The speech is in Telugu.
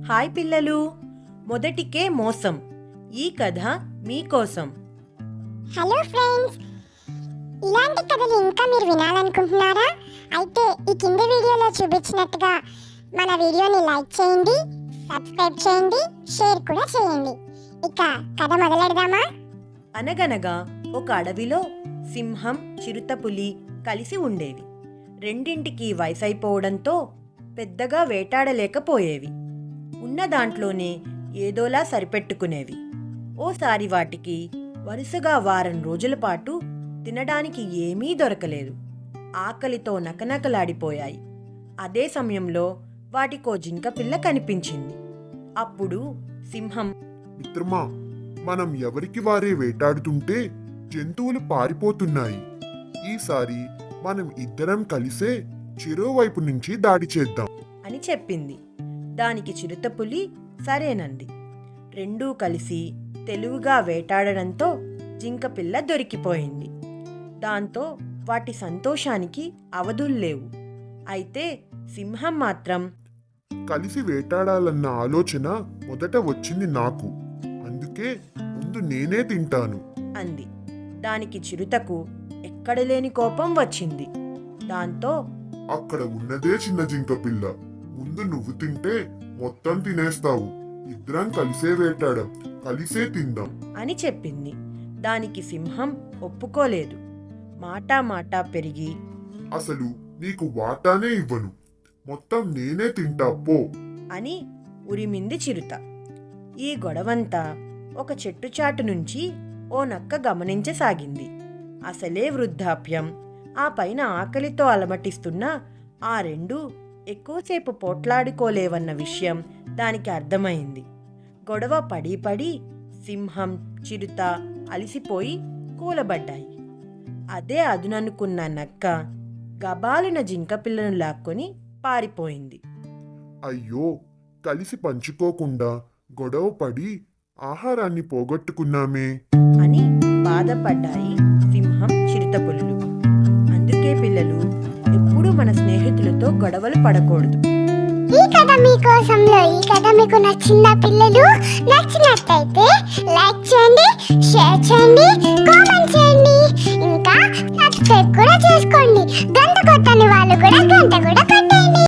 హాయ్ పిల్లలు, మొదటికే మోసం. ఈ కథ మీకోసం. హలో ఫ్రెండ్స్, ఇలాంటి కథలు ఇంకా మీరు వినాలనుకుంటున్నారా? అయితే ఈ కింద వీడియోలో చూపించినట్టుగా మన వీడియోని లైక్ చేయండి, సబ్స్క్రైబ్ చేయండి, షేర్ కూడా చేయండి. ఇక కథ మొదలెడదామా? అనగనగా ఒక అడవిలో సింహం, చిరుతపులి కలిసి ఉండేవి. రెండింటికి వయసైపోవడంతో పెద్దగా వేటాడలేకపోయేవి. ఉన్న దాంట్లోనే ఏదోలా సరిపెట్టుకునేవి. ఓసారి వాటికి వరుసగా వారం రోజుల పాటు తినడానికి ఏమీ దొరకలేదు. ఆకలితో నకనకలాడిపోయాయి. అదే సమయంలో వాటికో జింక పిల్ల కనిపించింది. అప్పుడు సింహం, మిత్రమా, మనం ఎవరికి వారే వేటాడుతుంటే జంతువులు పారిపోతున్నాయి. ఈసారి మనం ఇద్దరం కలిసే చెరోవైపు నుంచి దాడి చేద్దాం అని చెప్పింది. దానికి చిరుతపులి సరేనంది. రెండూ కలిసి తెలివిగా వేటాడడంతో జింకపిల్ల దొరికిపోయింది. దాంతో వాటి సంతోషానికి అవధుల్లేవు. అయితే సింహం మాత్రం, కలిసి వేటాడాలన్న ఆలోచన మొదట వచ్చింది నాకు, అందుకే ముందు నేనే తింటాను అంది. దానికి చిరుతకు ఎక్కడలేని కోపం వచ్చింది. దాంతో, అక్కడ ఉన్నదే చిన్న జింక పిల్ల, ముందు నువ్వు తింటే మొత్తం తినేస్తావు. ఇద్దరం కలిసే వేటాడాం, కలిసే తిందాం అని చెప్పింది. దానికి సింహం ఒప్పుకోలేదు. మాటా పెరిగి, అసలు నీకు వాటానే ఇవ్వను, మొత్తం నేనే తింటా పో అని ఉరిమింది చిరుత. ఈ గొడవంతా ఒక చెట్టు చాటు నుంచి ఓ నక్క గమనించసాగింది. అసలే వృద్ధాప్యం, ఆ పైన ఆకలితో అలమటిస్తున్న ఆ రెండూ ఎక్కువసేపు పోట్లాడుకోలేవన్న విషయం దానికి అర్థమైంది. గొడవ పడి సింహం, చిరుత అలిసిపోయి కూలబడ్డాయి. అదే అదుననుకున్న నక్క గబాలిన జింకపిల్లను లాక్కొని పారిపోయింది. అయ్యో, కలిసి పంచుకోకుండా గొడవ పడి ఆహారాన్ని పోగొట్టుకున్నామే అని బాధపడ్డాయి సింహం, చిరుతపులులు. అందుకే పిల్లలు ఎప్పుడూ మన స్నేహితులతో గొడవలు పడకూడదు. ఈ కథ మీకోసంలో ఈ కథ మీకు నచ్చిందా పిల్లలు? నచ్చినట్టయితే లైక్ చేయండి, షేర్ చేయండి, కామెంట్ చేయండి, ఇంకా సబ్స్క్రైబ్ కూడా చేసుకోండి.